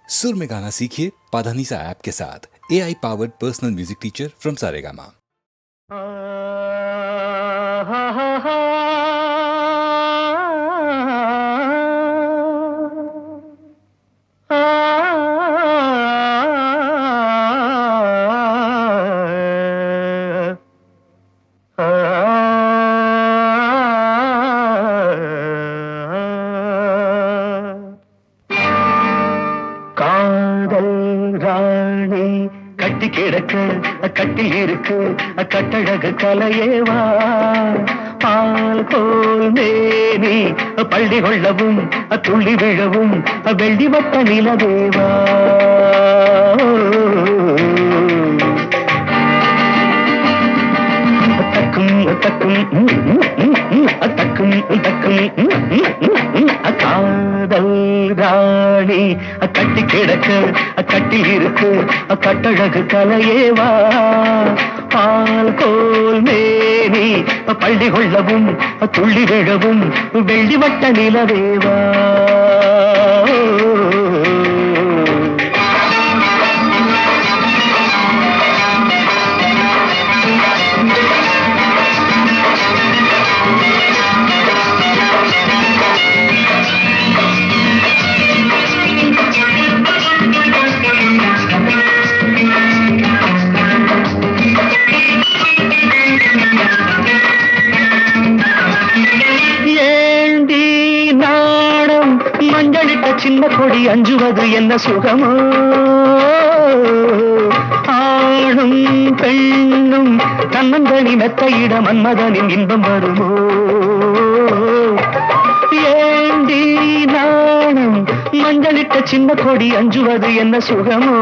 सुर में गाना सीखिए पाधानीसा ऐप के साथ। AI powered personal music teacher from Saregama. கட்டி கிடக்கு கட்டில் இருக்கு கட்டழகு கலையேவா பால் போல் மேனி பள்ளி கொள்ளவும் துள்ளி விழவும் வெள்ளி வட்ட நிலவேவா தக்கும் தக்கும் தக்கும் தக்கும் காதல் ராணி கட்டி கிடக்க கட்டில் இருக்கு கட்டழகு கலையேவா பால் கோல் மேனி பள்ளி கொள்ளவும் துள்ளி விழவும் வெள்ளி வட்ட நிலவேவா சின்ன கொடி அஞ்சுவது என்ன சுகமோ ஆணும் பெண்ணும் தன்னந்தனி மெத்தையிட மன்மதனின் இன்பம் வருமோ ஏண்டி நாணம் மஞ்சளிட்ட சின்ன கொடி அஞ்சுவது என்ன சுகமோ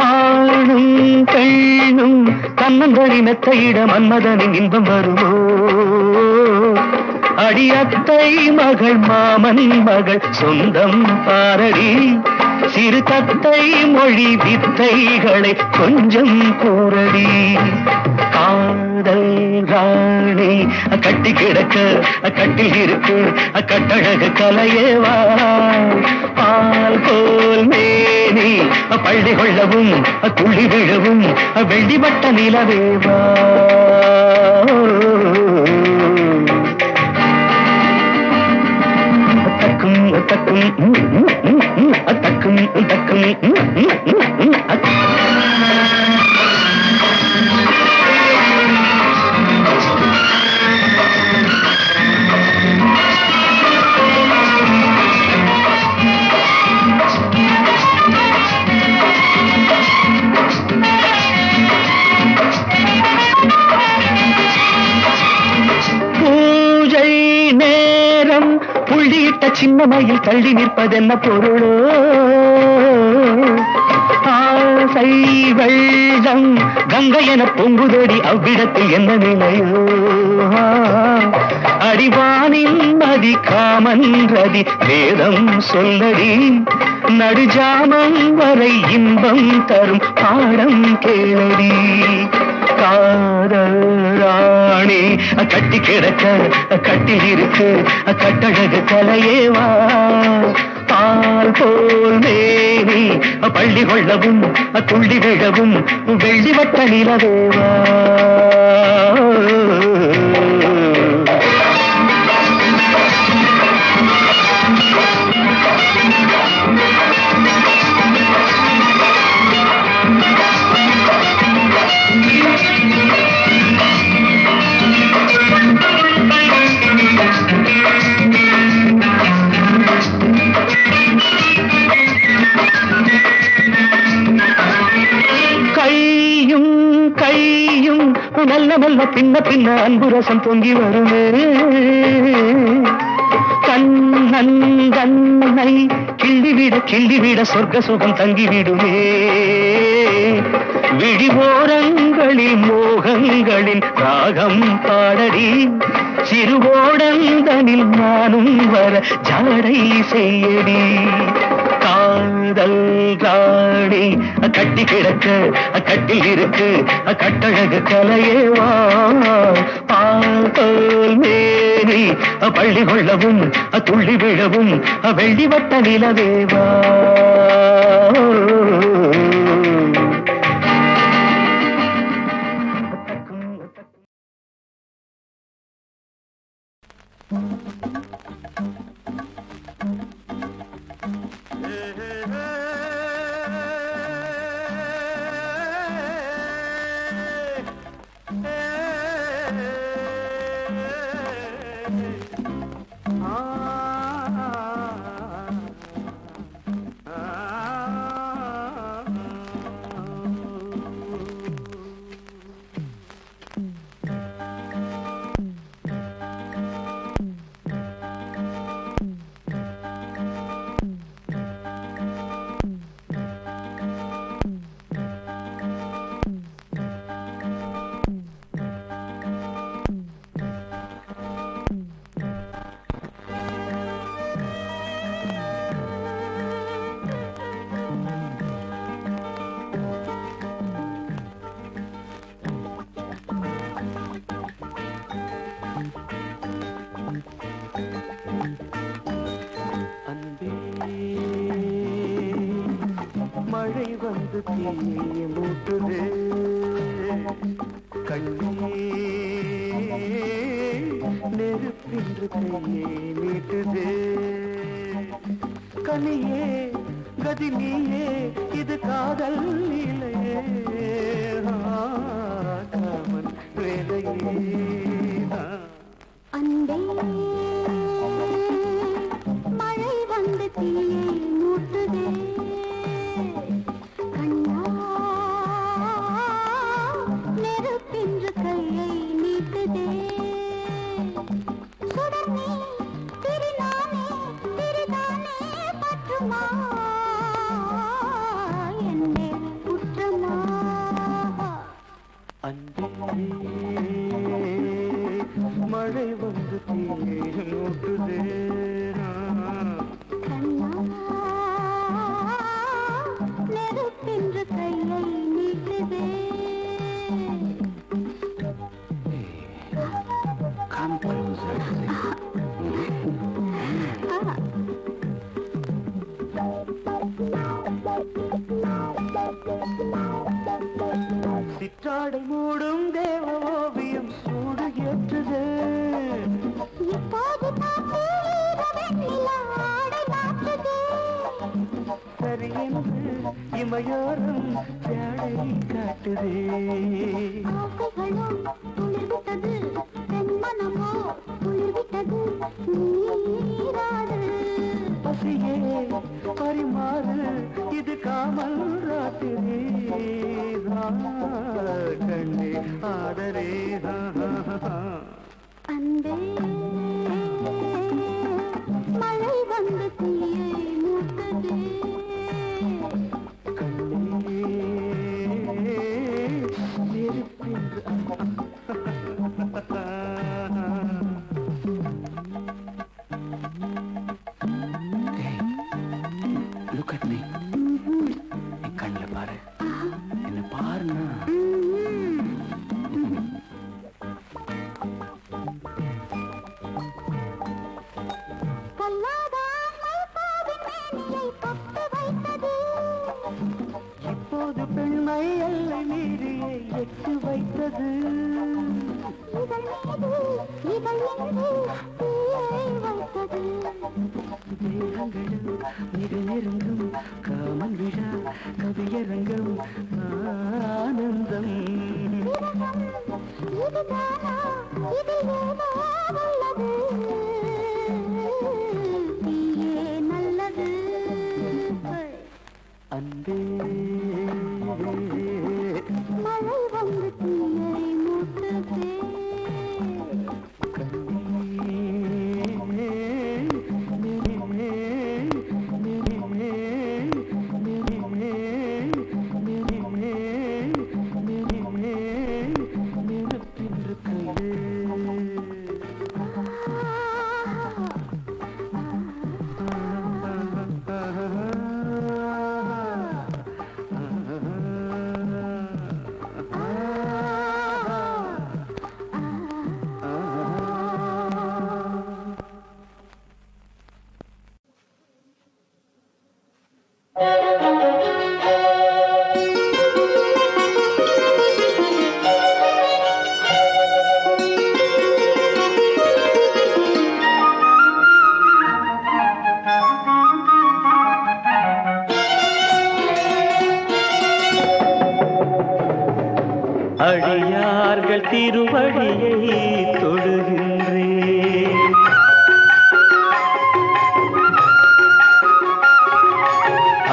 ஆணும் பெண்ணும் தன்னந்தனி மெத்தையிட மன்மதனின் இன்பம் வருமோ அடியத்தை மகள் மாமன் மகள் சொந்தம் பாரடி சிறு தத்தை மொழி வித்தைகளை கொஞ்சம் கூறடி காதல் ராணி கட்டி கிடக்க கட்டில் இருக்கு கட்டழகு கலையேவா பால் போல் மேனி பள்ளி கொள்ளவும் துள்ளி விழவும் வெள்ளி வட்ட நிலவேவா தக்கும் தக்கும் தக்கும் பூஜை நேரம் புள்ளியிட்ட சின்னமையில் தள்ளி நிற்பதென்ன பொருளோ ஆசை வெள்ளம் கங்கை என பொங்குதடி அவ்விடத்தில் என்ன நிலையோ அடிவானின் நதி காமன் ரதி வேதம் சொல்லடி நடுஜாமம் வரை இன்பம் தரும் பாடம் கேளடி காதல் ராணி கட்டி கிடக்க கட்டில் இருக்கு கட்டழகு கலையேவா பால் போல் மேனி பள்ளி கொள்ளவும் துள்ளி விழவும் வெள்ளி வட்ட நிலவேவா நல்ல நல்ல பின்ன பின்ன அன்பு ரசம் பொங்கி வருமே கண்ணன் கண்ணை கிள்ளிவிட சொர்க்க சுகம் தங்கிவிடுமே விழிவோரங்களில் மோகங்களின் ராகம் பாடடி சிறுவோடந்தனில் நானும் வர ஜாடை செய்யடி காதல் காதல் ராணி கட்டி கிடக்க கட்டில் இருக்கு கட்டழகு கலையேவா பால் போல் மேரி பள்ளி கொள்ளவும் துள்ளி விழவும் வெள்ளி வட்ட நிலவேவா மழை வந்து தீயை மூட்டுது கண்ணே நெருப்பின்று கையை நீட்டுது கனியே கதி நீயே இது காதல் இல்லையே காமன் வேலையே அன்பே மழை வந்து தீயை மூட்டுதே கண்ணா நெருப்பின்று கையை நீட்டுதே சுடர்நீ திரிநானே திரிதானே பற்றுமா என்னே குற்றமா அன்பே மழை வந்து தீயை மூட்டுதே கண்ணா நெருப்பின்று கையை நீட்டுதே Come closer. சிற்றாடை மூடும் தேவ ஓவியம் சூடு ஏற்றுது இப்போது சரி என்று இமையோரம் ஜாடை காட்டுதே துளிர்விட்டது தென்மனமோ துளிர்விட்டது நீராடு பசியே பரிமாறு இது காமல் ராத்திரே கண்ணே ஆடரே அன்பே மழை வந்து தீயை மூட்டுதே கண்ணே நெருப்பின்று Look at me. என் கண்ணில் பாரு என்ன பாருன்னா இப்போது பெண்மை எல்லை மீறியை எட்டு வைத்தது தேகங்களும் மிக நெருங்கும் காமன் விழா கவியரங்கம் ஆனந்தம் நல்லது அன்பே மழை வந்து தீயை மூட்டுதே நெருப்பின்று கையே அடியார்கள் திருவடியை தொழுகின்றேன்.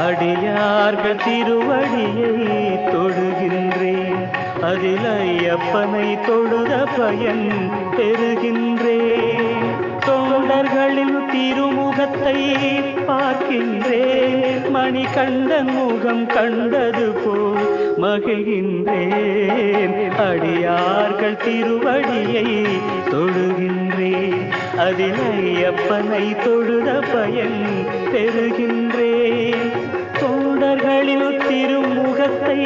அடியார்கள் திருவடியை தொழுகின்றேன். அதில் ஐயப்பனை தொழுத பயன் பெறுகின்றேன். தொண்டர்களின் திருமுகத்தை பார்க்கின்றேன். மணிகண்டன் முகம் கண்டது போல் மகிழ்கின்றேன். அடியார்கள் திருவடியை தொழுகின்றேன். அதில் ஐயப்பனை தொழுத பயன் பெறுகின்றேன். தொண்டர்களின் திருமுகத்தை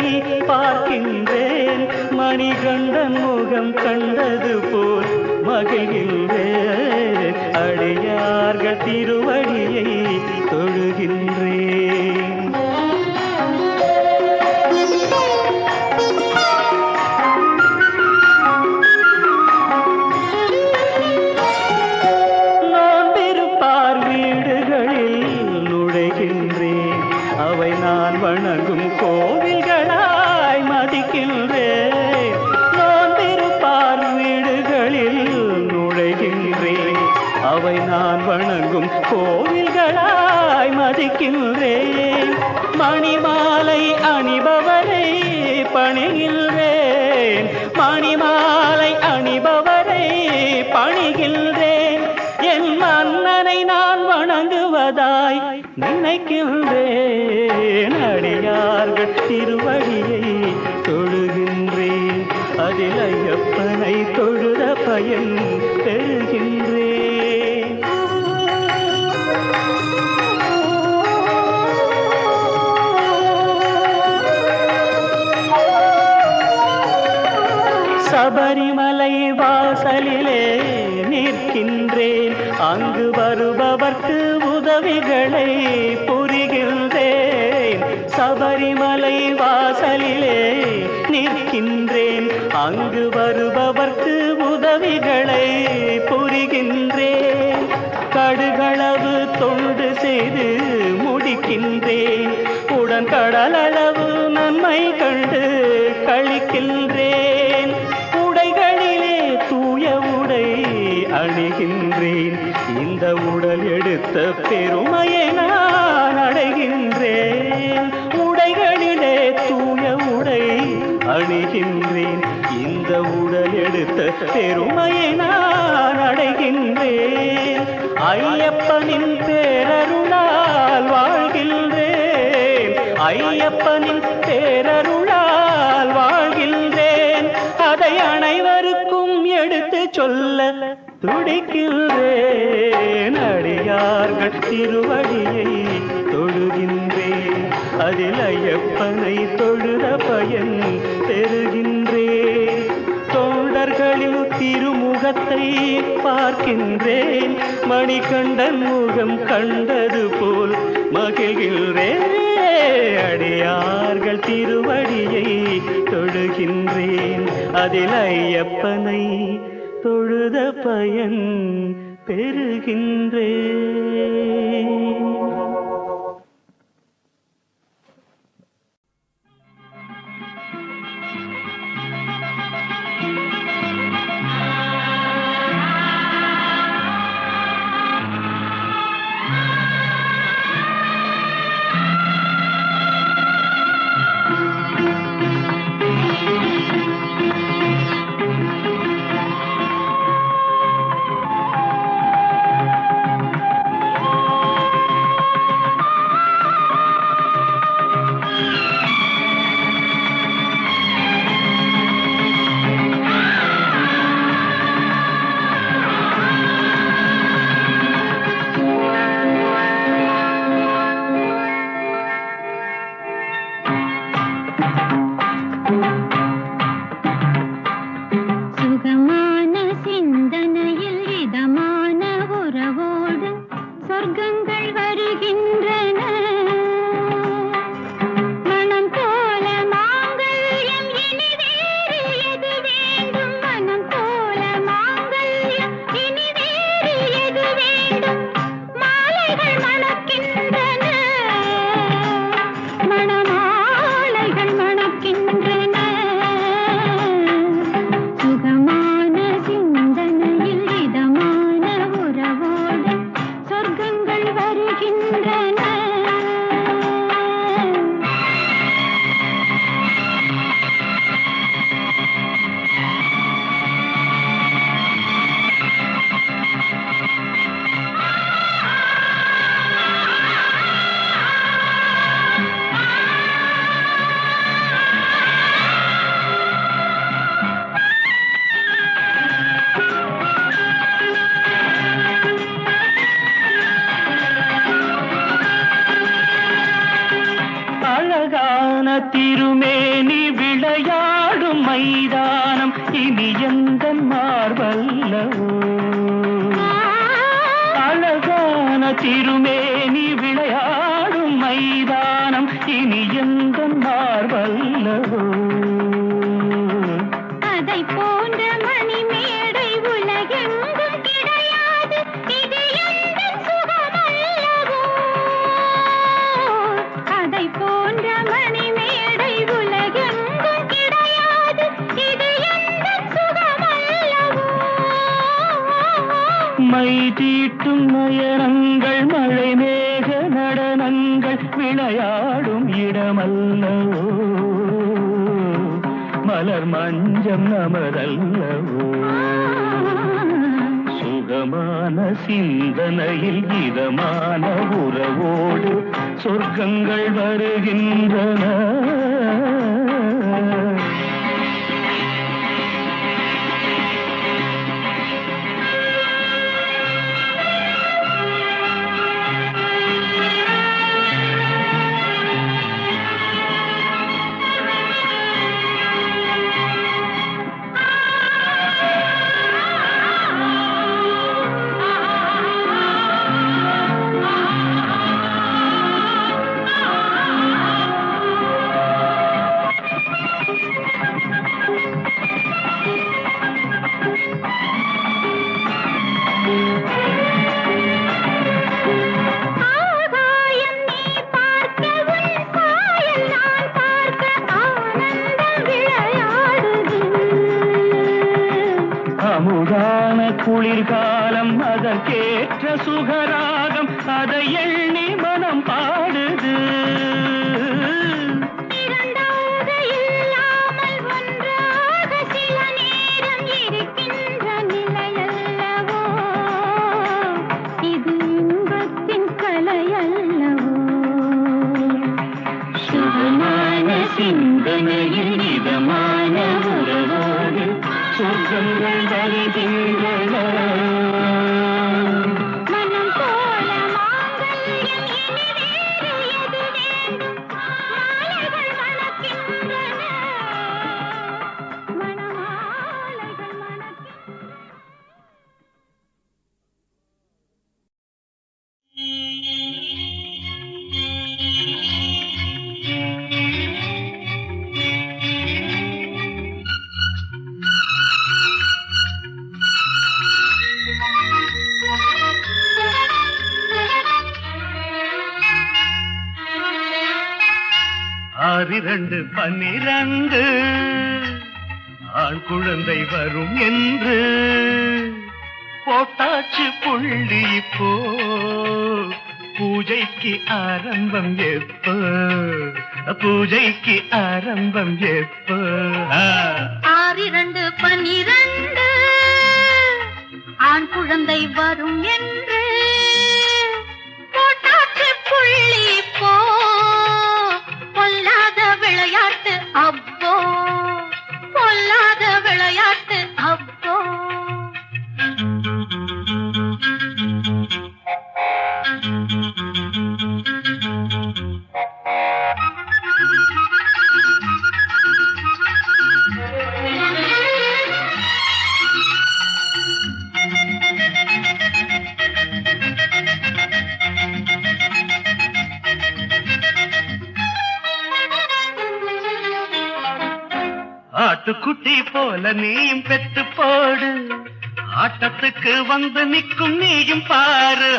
பார்க்கின்றேன். மணிகண்டன் முகம் கண்டது போல் மகிழ்கின்றேன். அடியார்கள் திருவடியை தொழுகின்றேன். நோன்பிருப்பார் வீடுகளில் நுழைகின்றேன். அவை நான் வணங்கும் கோவில்களாய் மதிக்கின்றேன். நோன்பிருப்பார் வீடுகளில் நுழைகின்றேன். அவை நான் வணங்கும் கோவில்களாய் மதிக்கின்றேன். மணிமாலை அணிபவரை பணிகின்றேன். மணிமாலை அணிபவரை பணிகின்றேன். என் மன்னனை நான் வணங்குவதாய் நினைக்கின்றேன். அடியார்கள் திருவடியை தொழுகின்றேன். அதில் ஐயப்பனை தொழுத பயன் பெறுகின்றேன். சபரிமலை வாசலிலே நிற்கின்றேன். அங்கு வருபவர்க்கு உதவிகளை புரிகின்றேன். சபரிமலை வாசலிலே நிற்கின்றேன். அங்கு வருபவர்க்கு உதவிகளை புரிகின்றேன். கடுகளவு தொண்டு செய்து முடிக்கின்றேன். உடன் கடலளவு நன்மை கண்டு கழிக்கின்றேன். உடைகளிலே தூய உடை அணிகின்றேன். இந்த உடல் எடுத்த பெருமையை நான் அடைகின்றேன். உடைகளிலே தூய உடை அணிகின்றேன். இந்த உடல் எடுத்த பெருமையை நான் அடைகின்றேன். ஐயப்பனின் பேரருளால் வாழ்கின்றேன். ஐயப்பனின் பேரருளால் வாழ்கின்றேன். அதை அனைவருக்கும் எடுத்து சொல்ல துடிக்கின்றேன். அடியார்கள் திருவடியை தொழுகின்றேன். அதில் ஐயப்பனை தொழுத பயன் பெறுகின்றேன். தொண்டர்களின் திருமுகத்தை பார்க்கின்றேன். மணிகண்டன் முகம் கண்டது போல் மகிழ்கின்றேன். அடியார்கள் திருவடியை தொழுகின்றேன். அதில் ஐயப்பனை தொழுத பயன் பெறுகின்றேன். திருமேனி விளையாடும் மைதானம் இனி எந்த மார்பல்லவோ அழகான திருமேனி விளையாடும் மைதானம் இனி எந்த மார்பல்லவோ அதை போன்ற மணிமேடை உலகெங்கும் கிடையாது இது எந்தன் சுகமல்லவோ அதை போன்ற மணிமேடை உலகெங்கும் கிடையாது இது எந்தன் சுகமல்லவோ மை தீட்டும் நயனங்கள் மழை மேக நடனங்கள் விளையாடும் இடமல்லவோ மலர் மஞ்சம் நமதல்லவோ சுகமான சிந்தனையில் இதமான உறவோடு சொர்க்கங்கள் வருகின்றன ஆகாயம் நீ பார்க்க உன் சாயல் நான் பார்க்க ஆனந்தம் விளையாடுது அமுதான குளிர்காலம் அதற்கேற்ற சுகராகம் அதை எண்ணி மனம் பாடுது இரண்டாக இல்லாமல் ஒன்றாக சில நேரம் இருக்கின்ற நிலையல்லவோ இது இன்பத்தின் கலையல்லவோ சுகமான சிந்தனையில் இதமான உறவோடு சொர்க்கங்கள் வருகின்றன மனம் போல மாங்கல்யம் இனி வேறு எது வேண்டும் மாலைகள் மணக்கின்றன மணமாலைகள் மணக்கின்றன ஆறிரண்டு 12 ஆண் குழந்தை வரும் என்று போட்டாச்சு புள்ளி இப்போ பூஜைக்கு ஆரம்பம் எப்போ பூஜைக்கு ஆரம்பம் எப்போ 6 2 12 ஆண் குழந்தை வரும் என்று போட்டாச்சு புள்ளி போ பொல்லாத விளையாட்டு அப்போ பொல்லாத விளையாட்டு அப்போ ஆட்டுக்குட்டி போல நீயும் பெத்து போடு ஆட்டத்துக்கு வந்து நிற்கும் நீயும் பாரு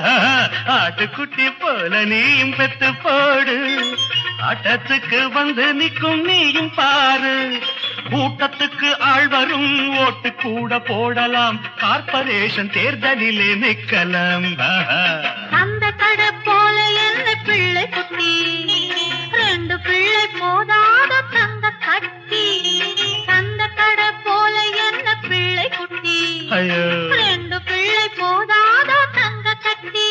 ஆட்டுக்குட்டி போல நீயும் பெத்து போடு ஆட்டத்துக்கு வந்து நிற்கும் நீயும் பாரு கூட்டத்துக்கு ஆள் வரும் ஓட்டு கூட போடலாம் கார்ப்பரேஷன் தேர்தலிலே நிக்கலாம் அந்த கடை போல என்ன பிள்ளை குட்டி 2 பிள்ளை போதாத தங்க கட்டி அந்த கடை போல என்ன பிள்ளை குட்டி ஐயோ 2 பிள்ளை போதாத தங்க கட்டி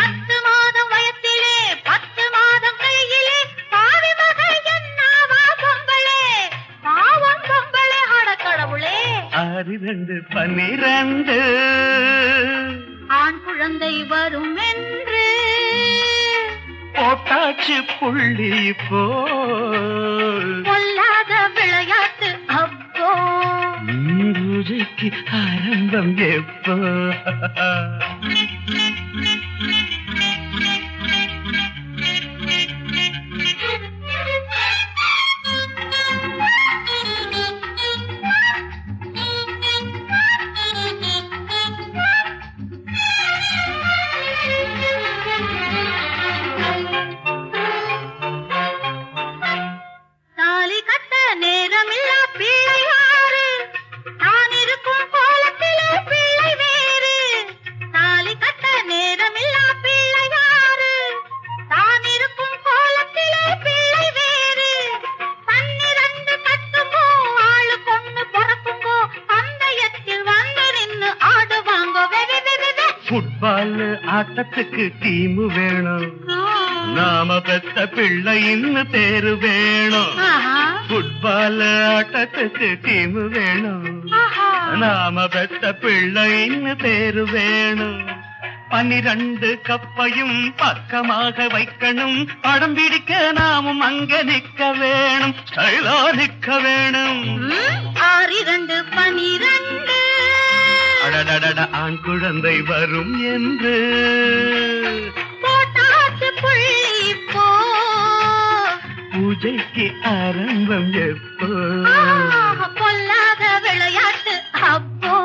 10 மாதம் வயத்திலே 10 மாதம் கையிலே பாவி மகள் என்னவா பொம்பளே பாவம் பொம்பளே அட கடவுளே 6 2 12 ஆண் குழந்தை வரும் என்று போட்டாச்சு புள்ளி இப்போ பொல்லாத விளையாட்டு அப்போ பூஜைக்கு ஆரம்பம் எப்போ தாலி கட்ட நேரமில்லா பிள்ளை யாரு தான் இருக்கும் கோலத்திலே பிள்ளை வேறு தாலி கட்ட நேரமில்லா பிள்ளை யாரு தான் இருக்கும் கோலத்திலே பிள்ளை வேறு 12 கட்டுமோ ஆளு பொண்ணு பிறக்கும்போ பந்தயத்தில் வந்து நின்னு ஆடுவாங்கோ ஃபுட்பால் ஆட்டத்துக்கு டீம் வேணும் நாம பெத்த பிள்ளை இன்னும் பேரு வேணும் ஃபுட்பால் ஆட்டத்துக்கு டீம் வேணும் நாம பெத்த பிள்ளை இன்னும் பேரு வேணும் 12 கப்பையும் பக்கமாக வைக்கணும் படம் பிடிக்க நாமும் அங்க நிக்க வேணும் ஸ்டைலா நிக்க வேணும் 6 2 12 அடடட ஆண் குழந்தை வரும் என்று போட்டாச்சு புள்ளி போ பூஜைக்கு ஆரம்பம் எப்போ பொல்லாத விளையாட்டு அப்போ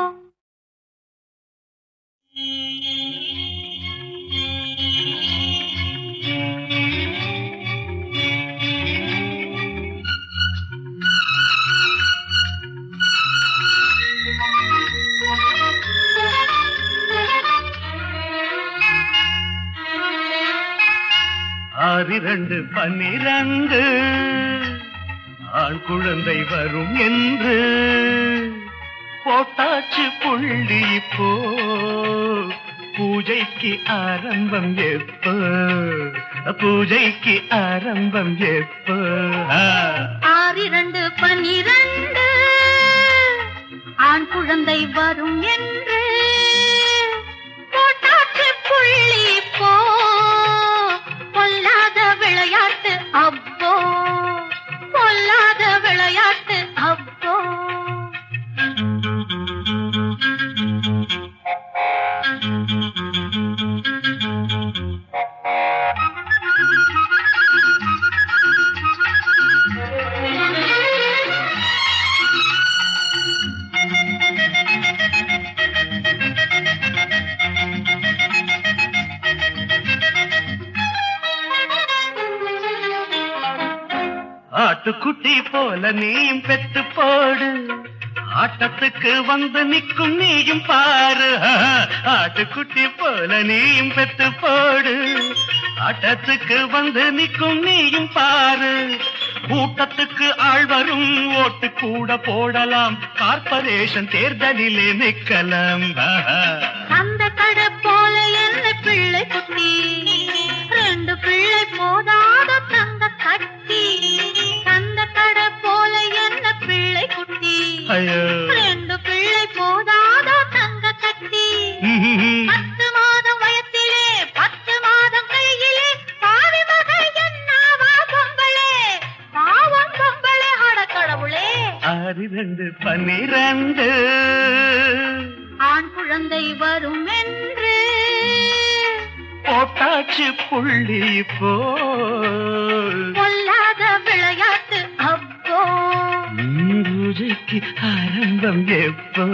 ஆறு 2 12 ஆண் குழந்தை வரும் என்று போட்டாச்சு புள்ளி இப்போ பூஜைக்கு ஆரம்பம் எப்போ பூஜைக்கு ஆரம்பம் எப்போ 6 2 12 ஆண் குழந்தை வரும் என்று போட்டாச்சு புள்ளி போ பொல்லாத விளையாட்டு அப்போ பொல்லாத விளையாட்டு அப்போ ஆட்டுக்குட்டி போல நீயும் பெத்து போடு ஆட்டத்துக்கு வந்து நிற்கும் நீயும் பாரு ஆட்டுக்குட்டி போல நீயும் பெத்து போடு ஆட்டத்துக்கு வந்து நிற்கும் நீயும் பாரு கூட்டத்துக்கு ஆள் வரும் ஓட்டு கூட போடலாம் கார்பரேஷன் தேர்தலிலே நிக்கலாம் அந்த கடை போல என்ன பிள்ளை குட்டி 2 பிள்ளை போதாத தங்க கட்டி அந்த கடை போல என்ன பிள்ளை குட்டி 2 பிள்ளை போதாத தங்க கட்டி 10 மாதம் வயத்திலே 10 மாதம் கையிலே பாவி மகள் என்னவா பொம்பளே பாவம் பொம்பளே அட கடவுளே 6 2 12 ஆண் குழந்தை வரும் என்று போட்டாச்சு புள்ளி போ பொல்லாத விளையாட்டு அப்போ பூஜைக்கு ஆரம்பம் எப்போ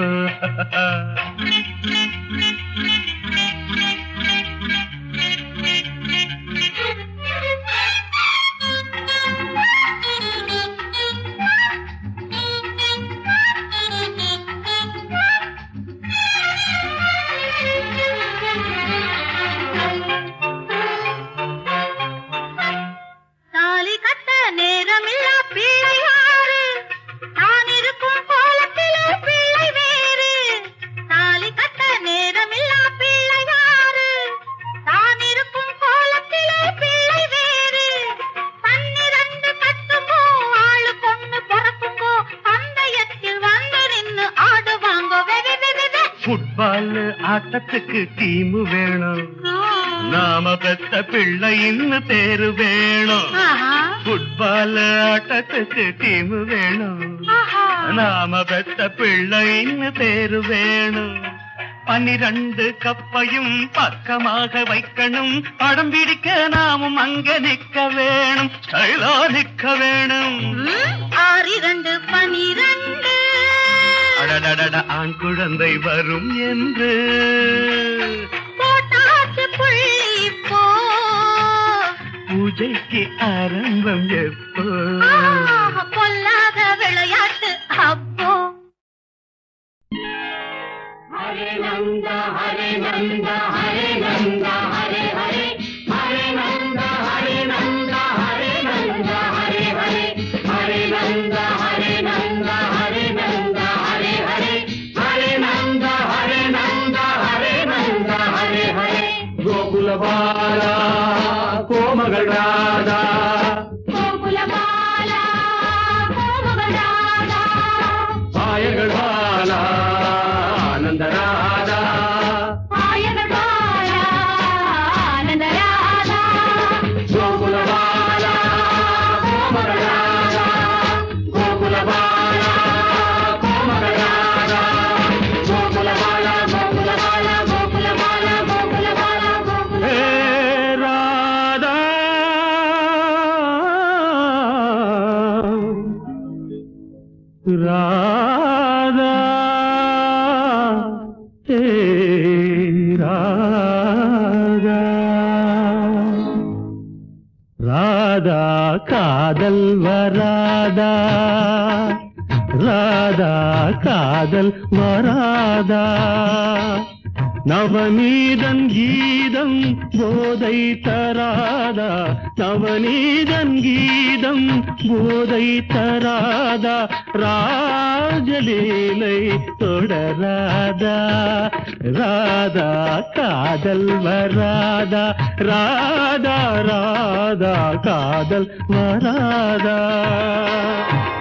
தாலி கட்ட நேரமில்லா பிள்ளை யாரு தான் இருக்கும் கோலத்திலே பிள்ளை வேறு தாலி கட்ட நேரமில்லா பிள்ளை யாரு தான் இருக்கும் கோலத்திலே பிள்ளை வேறு 12 கட்டுமோ ஆளு பொண்ணு பிறக்கும்போ பந்தயத்தில் வந்து நின்னு ஆடுவாங்கோ ஃபுட்பால் ஆட்டத்துக்கு டீம் வேணும் நாம பெத்த பிள்ளைன்னு பேரு வேணும். ஃபுட்பால் ஆட்டத்துக்கு டீம் வேணும். நாம பெத்த பிள்ளைன்னு பேரு வேணும். 12 கப்பையும் பக்கமாக வைக்கணும். படம் பிடிக்க நாமும் அங்க நிக்க வேணும். ஸ்டைலா நிக்க வேணும். 6 2 12 அடடடட ஆண் குழந்தை வரும் என்று போட்டாச்சு புள்ளி போ. பூஜைக்கு ஆரம்பம் எப்போ? பொல்லாத விளையாட்டு அப்போ. ஹரே நந்தா ஹரே நந்தா ஹரே நந்தா ஹரே ஹரே ஹரே நந்தா ஹரே நந்தா ஹரே நந்தா ஹரே ஹரே ஹரே நந்தா ஹரே நந்தா ஹரே நந்தா ஹரே ஹரே ஹரே நந்தா ஹரே நந்தா ஹரே நந்தா ஹரே ஹரே. கோகுல பாலா கோமகள் ராதா கோகுல பாலா கோமகள் ராதா பாயகள் பாலா ஆனந்த ராதா பாயகள் பாலா ஆனந்த ராதா கோகுல பாலா கோமகள் ராதா கோகுல பாலா கோமகள் ராதா கோகுல பாலா கோகுல பாலா கோகுல பாலா கோகுல பாலா கோகுல. ஹே ராதா ராதா ஹே ராதா. ராதா காதல் வராதா. ராதா காதல் வராதா. நவநீதன் கீதம் போதை தராதா. நவநீதன் கீதம் போதை தராதா. ராஜலீலை தொடராதா. ராதா காதல் வராதா. ராதா ராதா காதல் வராதா.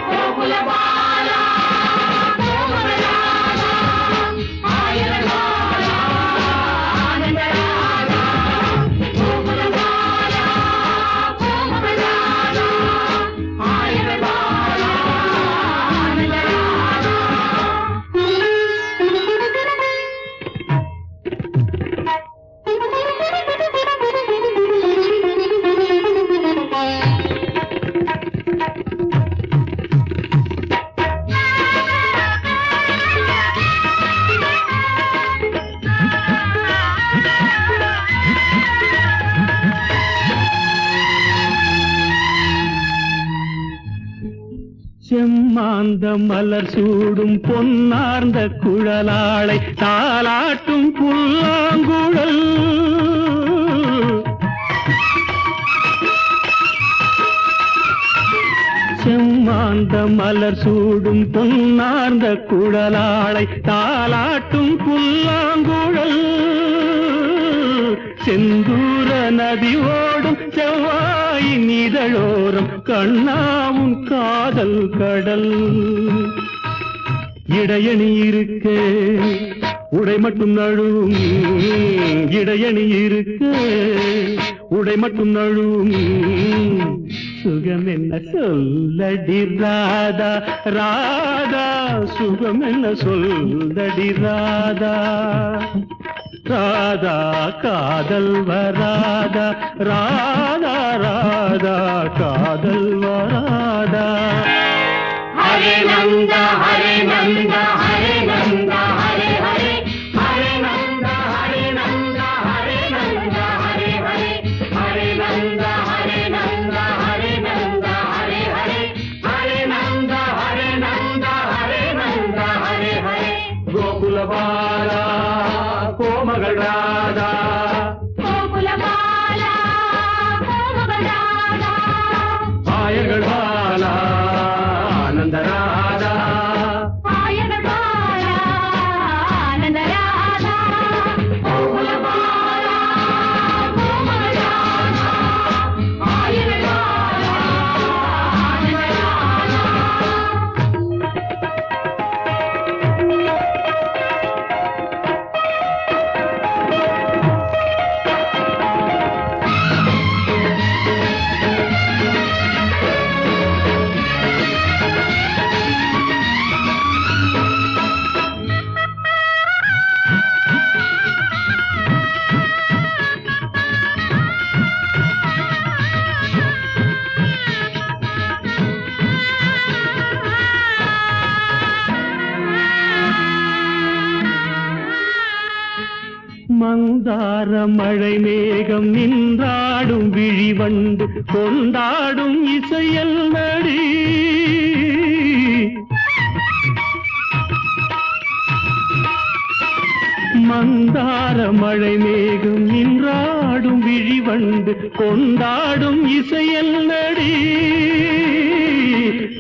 கோகுல பாலா கோமகள் ராதா பாயகள் பாலா ஆனந்த ராதா கோகுல பாலா கோமகள் ராதா பாயகள் பாலா ஆனந்த ராதா. செம்மாந்த மலர் சூடும் பொன்னார்ந்த குழலாளை தாலாட்டும் புல்லாங்குழல். செம்மாந்த மலர் சூடும் பொன்னார்ந்த குழலாளை தாலாட்டும் புல்லாங்குழல். செந்தூர நதி ஓடும் செவ்வாயின் இதழோரம் கண்ணாவும் காதல் கடல். இடையணி இருக்க உடை மட்டும் நழுவும். இடையணி இருக்க உடை மட்டும் நழுவும். சுகம் என்ன சொல்லடி ராதா. ராதா சுகம் என்ன சொல்லடி ராதா. ராதா காதல் வராதா. ராதா ராதா காதல் வராதா. ஹரே நந்தா ஹரே நந்தா ஹரே நந்தா ஹரே ஹரே ஹரே நந்தா ஹரே நந்தா ஹரே நந்தா ஹரே ஹரே ஹரே நந்தா ஹரே நந்தா ஹரே நந்தா ஹரே ஹரே ஹரே நந்தா ஹரே நந்தா ஹரே நந்தா ஹரே ஹரே. கோகுல பாலா கோமகள் ராதா கோகுல பாலா கோமகள் ராதா பாயகள் பாலா ஆனந்த ராதா பாயகள் மந்தார மழை மேகம் நின்றாடும் விழிவண்டு கொண்டாடும் இசையல் நடி. மந்தார மழை மேகம் நின்றாடும் விழிவண்டு கொண்டாடும் இசையல் நடி.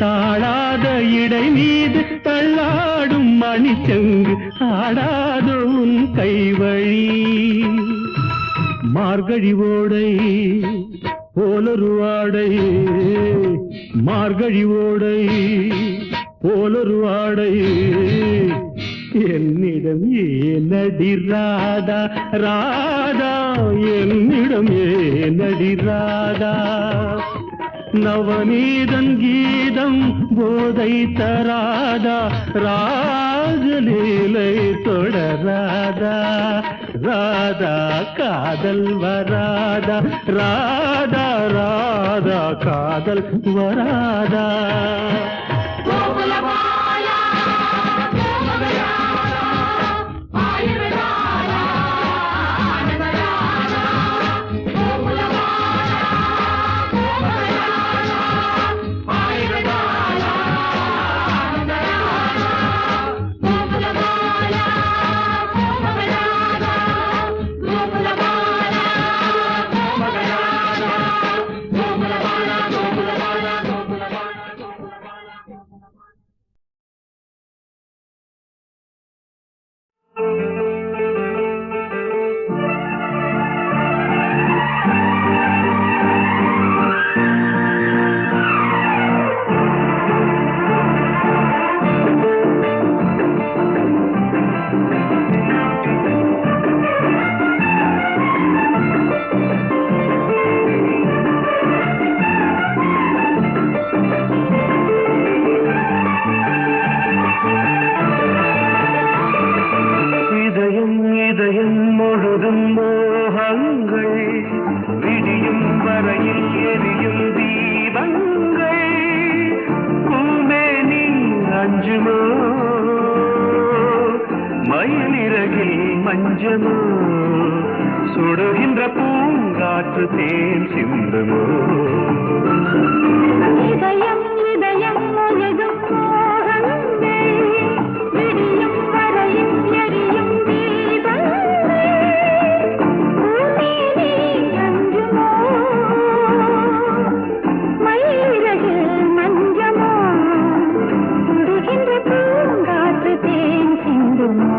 தாழாத இடை மீது தள்ளாடும் மணிச்சங்கு ஆடாத உன் கைவழி. மார்கழி ஓடை போலொரு ஆடை, மார்கழி ஓடை போலொரு ஆடை என்னிடம் ஏனடி ராதா, ராதா என்னிடம் ஏனடி ராதா. நவநீதன் கீதம் போதை தராதா, ராஜலீலை தொடராதா. ராதா காதல் வராதா, ராதா ராதா காதல் வராதா. சுடுகின்ற பூங்காற்று தேன் சிந்துமோ. இதயம் இதயம் முழுதும் மோகங்கள், விடியும் வரையும் எரியும் தீபங்கள். பூமேனி அஞ்சுமோ, மயிலிறகில் மஞ்சமோ, சுடுகின்ற பூங்காற்று தேன் சிந்துமோ.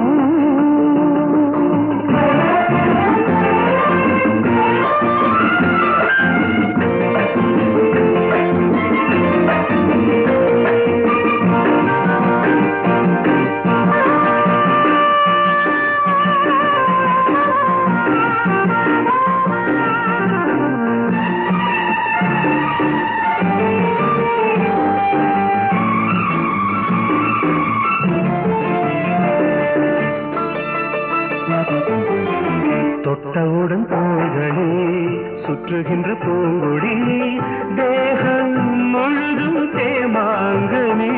தொட்டவுடன் தோள்களே சுற்றுகின்ற பூங்கொடி, தேகம் முழுதும் தேமாங்கனே.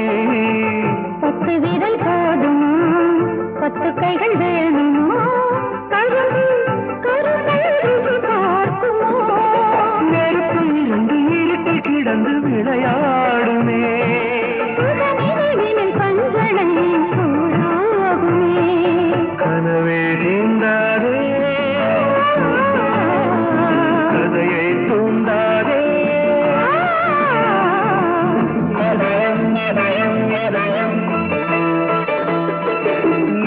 10 விரல் போதுமோ, 10 கைகள் வேணுமோ, கரும்பு கரும்பு பார்க்குமோ. நெருப்பு 2 இருட்டில் கிடந்து விளையாடுமே. பஞ்சனை சூடாகுமே. கனவே நீந்தாதே, கதையை தூண்டாதே.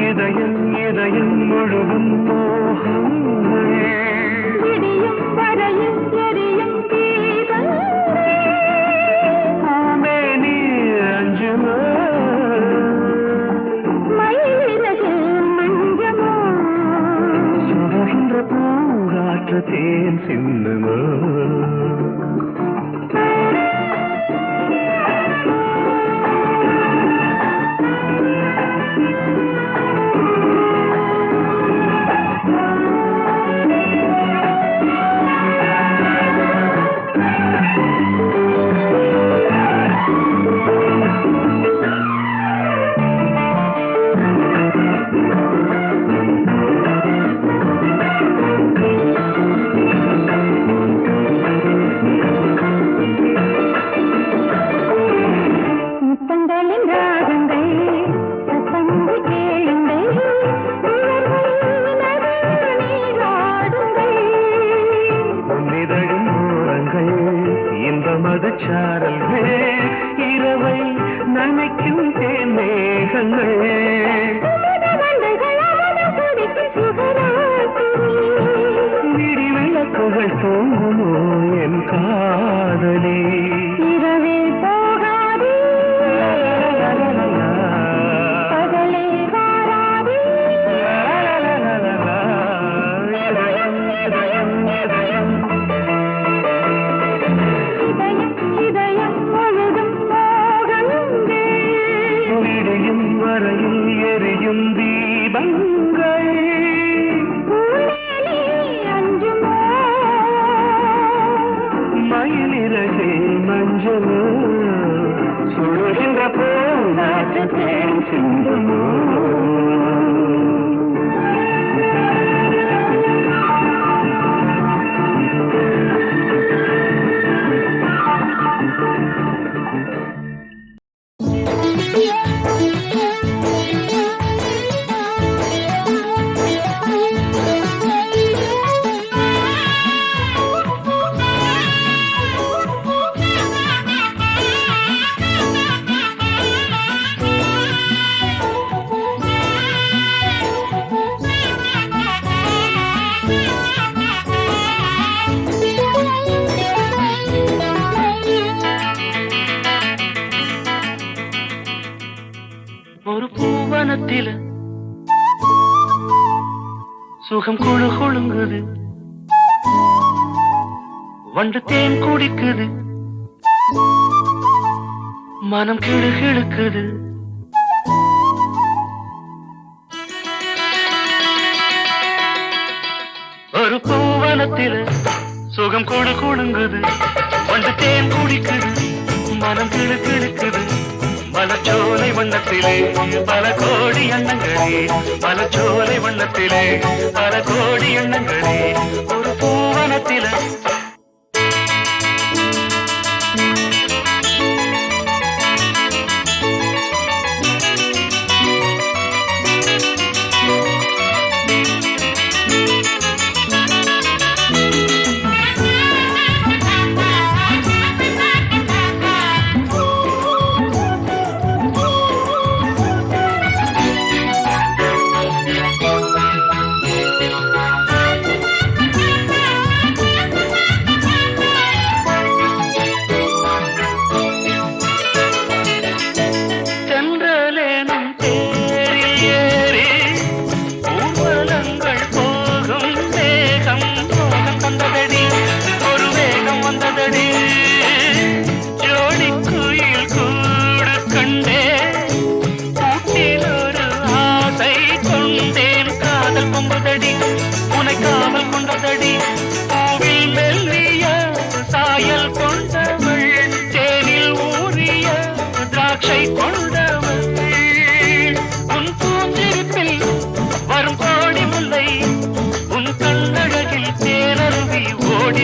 இதயம் இதயம் முழுவதும் மோகங்கள், விடியும் வரையும் எரியும் தீபங்கள். பூமேனி அஞ்சுமோ, மயிலிறகில் மஞ்சமோ, சுடுகின்ற பூங்காற்று தேன் சிந்துமோ. மதுச்சாரல் மேல் இரவை நனைக்கும் தேன் மேகங்கள் விடி விளக்குகள் தூங்குமோ என் காதலே இரவே போகாதே பகலே வாராதே இதயம் இதயம் இதயம் இதயம் இதயம் முழுதும் மோகங்களே விடியும் வரையில் எரியும் தீபங்கள் பூமேனி அஞ்சுமோ மயிலிறகே மஞ்சள் சுடுகின்ற பூங்காற்று தேன் சிந்துமோ ஒரு பூவனத்தில சுகம் குழு குழுங்குது வண்டு தேன் குடிக்குது மனம் கிழு கிழுக்குது ஒரு பூவனத்தில சுகம் குழு குழுங்குது வண்டு தேன் குடிக்குது மனம் கிழு கிழுக்குது மலச்சோலை வண்ணத்திலே பல கோடி எண்ணங்களே மலச்சோலை வண்ணத்திலே பல கோடி எண்ணங்களே ஒரு பூவனத்திலே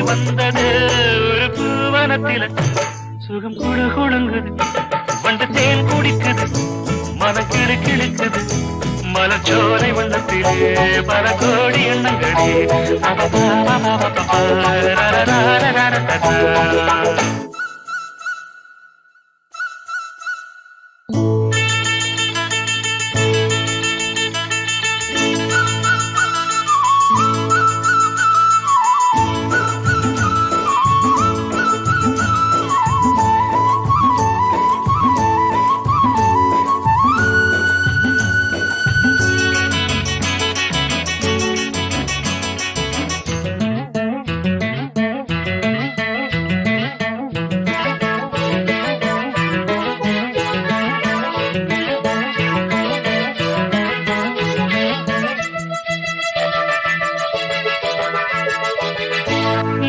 வந்தது ஒரு பூவனத்தில சுகம் கூட குழுங்குது வண்டு தேன் குடிக்குது மன கிளு கிழுக்குது மலச்சோலை வண்ணத்திலே பல கோடி எண்ணங்களே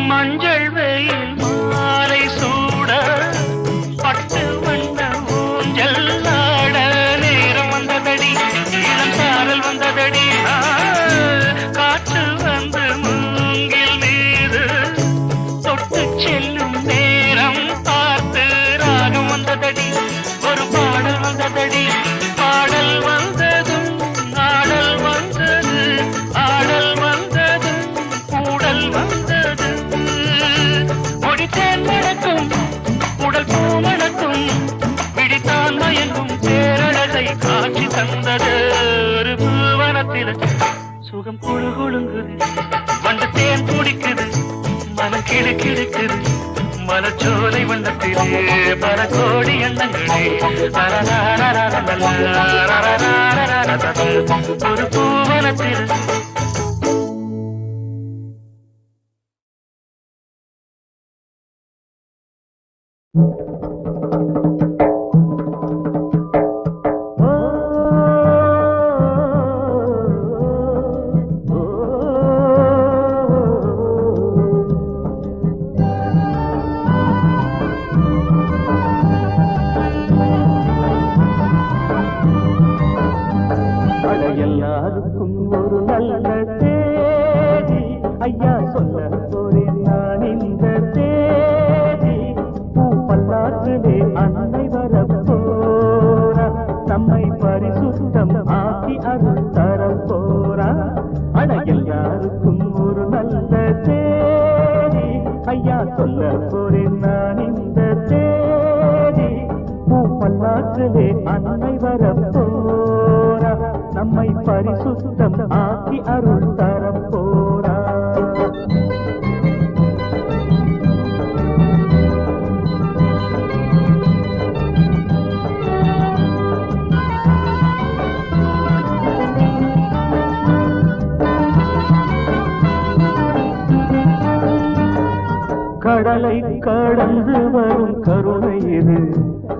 மஞ்சள் வெயில் மாலை சூட பட்டு வண்ண ஊஞ்சல் ஆட நேரம் வந்ததடி இளம் சாரல் வந்ததடி காற்று வந்து மூங்கில் மீது தொட்டு செல்லும் நேரம் பார்த்து ராகம் வந்ததடி ஒரு பாடல் வந்ததடி பாடல் வந்ததும் ஆடல் வந்தது ஆடல் வந்ததும் கூடல் வந்தது தேன் நடக்கும் உடல் பூமணக்கும் பிடித்தான் மயங்கும் பேரழகை காட்சி தந்தது ஒரு பூவனத்தில் சுகம் குழு குழுங்குது வண்டு தேன் குடிக்குது மனம் கிடு கிடுக்குது மலச்சோலை வண்ணத்திலே பல கோடி எண்ணங்களே ஒரு பூவனத்தில் எல்லாருக்கும் ஒரு நல்ல தேதி ஐயா சொல்ல போறேன் நான் இந்த தேதி பூ பல்லாற்றிலே அன்னை வரப்போரா நம்மை பரிசுத்தம் ஆக்கி அருள் தரப்போரா அட எல்லாருக்கும் ஒரு நல்ல தேதி ஐயா சொல்ல போறேன் நான் இந்த தேதி பூ பல்லாற்றிலே அன்னை வரப்போரா நம்மை பரிசுத்தம் ஆக்கி அருள் தரப்போரா கடலை கடந்து வரும் கருணை இது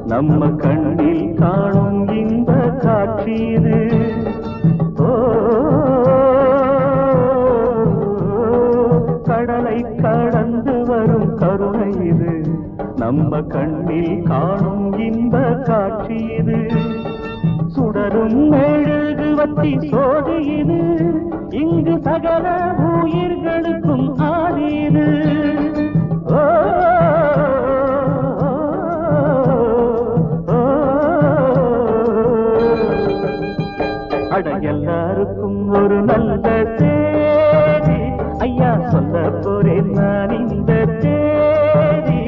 நம்ம கண்ணில் காணும் இந்த காட்சி இது கடலை கடந்து வரும் கருணை இது நம்ம கண்ணில் காணும் இந்த காட்சி இது சுடரும் மெழுகுவத்தி சோதி இது இங்கு சகல உயிர்களுக்கும் ஆதி இது அட எல்லாருக்கும் ஒரு நல்ல தேதி ஐயா சொல்ல போறேன் நான் இந்த தேதி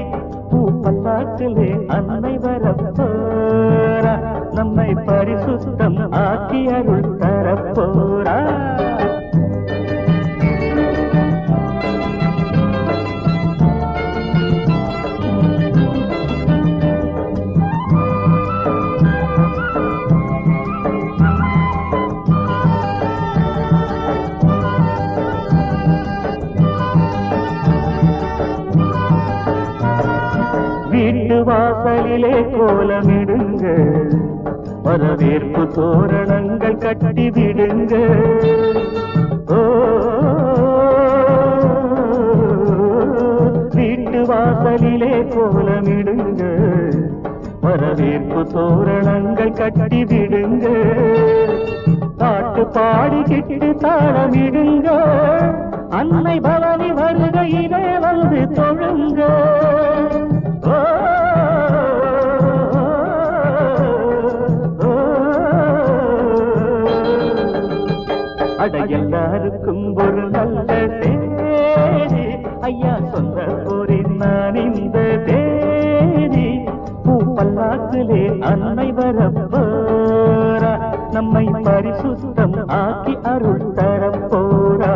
பூ பல்லாற்றிலே அன்னை வரப்போரா நம்மை பரிசுத்தம் ஆக்கி அருள் தரப்போரா வீட்டு வாசலிலே கோலமிடுங்க வரவேற்பு தோரணங்கள் கட்டி விடுங்க வீட்டு வாசலிலே கோலமிடுங்க வரவேற்பு தோரணங்கள் கட்டி விடுங்க பாட்டு பாடிக்கிட்டு தாளமிடுங்க அன்னை பவனி வருகையிலே வந்து தொழுங்க அட எல்லாருக்கும் ஒரு நல்ல தேதி ஐயா சொல்ல போறேன் நான் இந்த தேதி பூ பல்லாக்கிலே அன்னை வரப்போரா நம்மை பரிசுத்தம் ஆக்கி அருள் தரப்போரா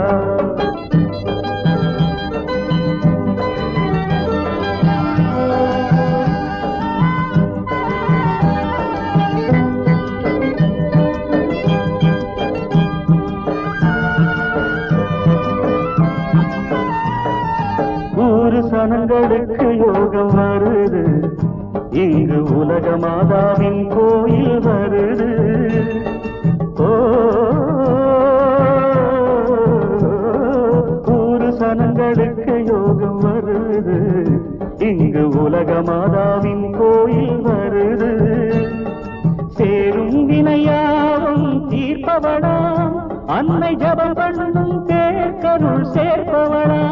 சனங்களுக்கு யோகம் வருது இங்கு உலக மாதாவின் கோயில் வருது ஊரு சனங்களுக்கு யோகம் வருது இங்கு உலக மாதாவின் கோயில் வருது சேரும் வினையாவும் தீர்ப்பவளா அன்னை ஜபம் பண்ணும் தேர்கருள் சேர்ப்பவளா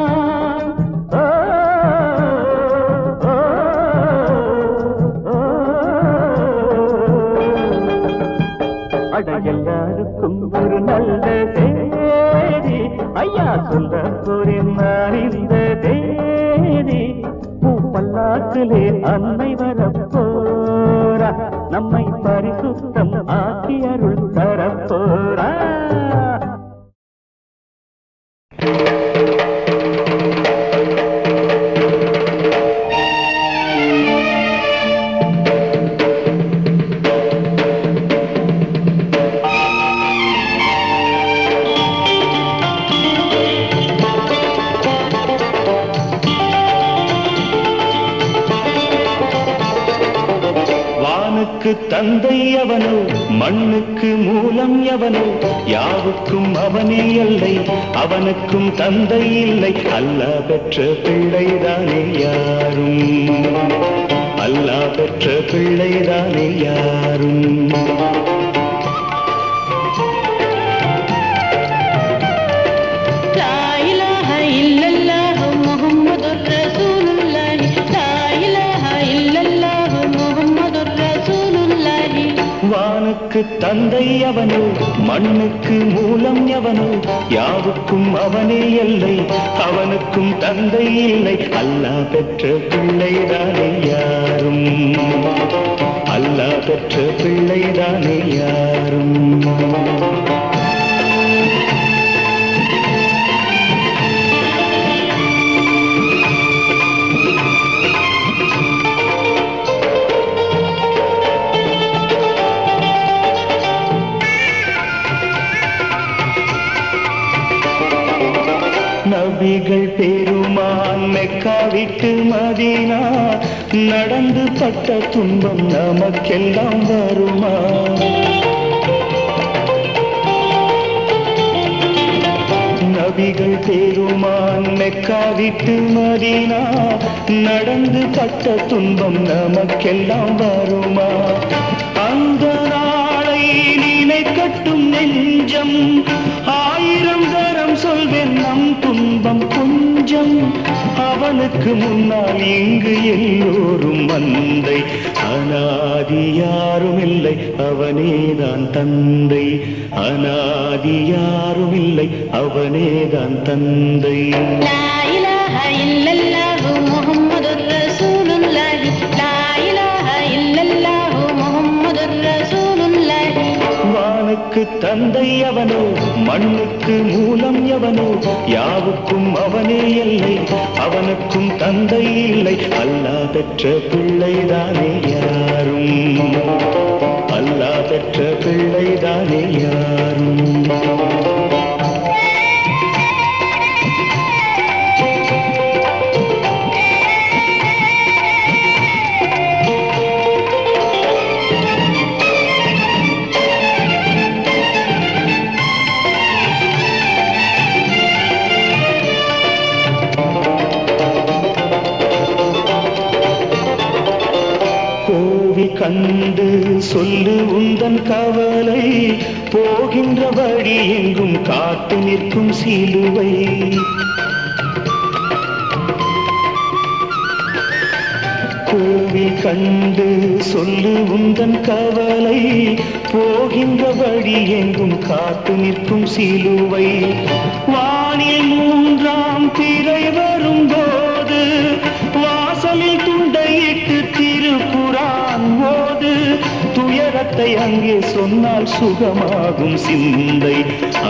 அட எல்லாருக்கும் ஒரு நல்ல தேதி ஐயா சொல்ல போறேன் நான் இந்த தேதி பூ பல்லாக்கிலே காற்றிலே அன்னை வரப்போரா, நம்மை பரிசுத்தம் ஆக்கி அருள் தரப்போரா. தந்தை அவனோ, மண்ணுக்கு மூலம் எவனோ, யாவுக்கும் அவனே எல்லை, அவனுக்கும் தந்தை இல்லை. அல்லாஹ் பெற்ற பிள்ளைதானே யாரும், அல்லாஹ் பெற்ற பிள்ளைதானே யாரும். தந்தை அவனோ, மண்ணுக்கு மூலம் எவனோ, யாவுக்கும் அவனே எல்லை, அவனுக்கும் தந்தை இல்லை. அல்லாஹ் பெற்ற பிள்ளைதானே யாரும், அல்லாஹ் பெற்ற பிள்ளைதானே யாரும். நபிகள் பெருமான் மெக்கா விட்டு மதீனா நடந்து பட்ட துன்பம் நமக்கெல்லாம் வருமா? நபிகள் பெருமான் மெக்கா விட்டு மதீனா நடந்து பட்ட துன்பம் நமக்கெல்லாம் வருமா? அந்த நாளை நினைக்கட்டும் நெஞ்சம், ஆயிரம் தரம் சொல்வேன் நம் துன்பம் கொஞ்சம். அவனுக்கு முன்னால் இங்கு எல்லோரும் மந்தை, அனாதி யாரும் இல்லை அவனேதான் தந்தை, அனாதி யாரும் இல்லை அவனேதான் தந்தை. தந்தை அவனோ, மண்ணுக்கு மூலம் எவனோ, யாவுக்கும் அவனே எல்லை, அவனுக்கும் தந்தை இல்லை. அல்லாஹ் பெற்ற பிள்ளைதானே யாரும், அல்லாஹ் பெற்ற பிள்ளைதானே யாரும். கண்டு சொல்லு உந்தன் கவலை, போகின்ற வழி எங்கும் காத்து நிற்கும் சிலுவை. கோவில் கண்டு சொல்லு உந்தன் கவலை, போகின்ற வழி எங்கும் காத்து நிற்கும் சிலுவை. வானில் மூன்றாம் திரை வரும்போது வாசலில் துண்டையிட்டு திருக்குரான் ஓது, துயரத்தை அங்கே சொன்னால் சுகமாகும் சிந்தை.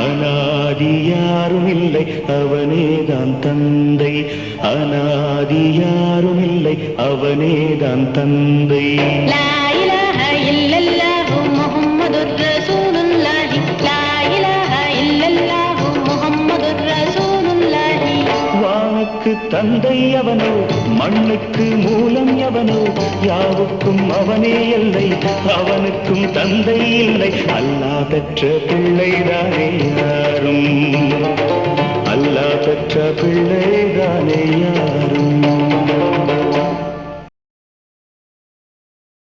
அனாதி யாரும் இல்லை அவனேதான் தந்தை, அனாதி யாரும் இல்லை அவனேதான் தந்தை. தந்தை அவனோ, மண்ணுக்கு மூலம் எவனோ, யாவுக்கும் அவனே எல்லை, அவனுக்கும் தந்தை இல்லை. அல்லாஹ் பெற்ற பிள்ளைதானே யாரும், அல்லாஹ் பெற்ற பிள்ளைதானே யாரும்.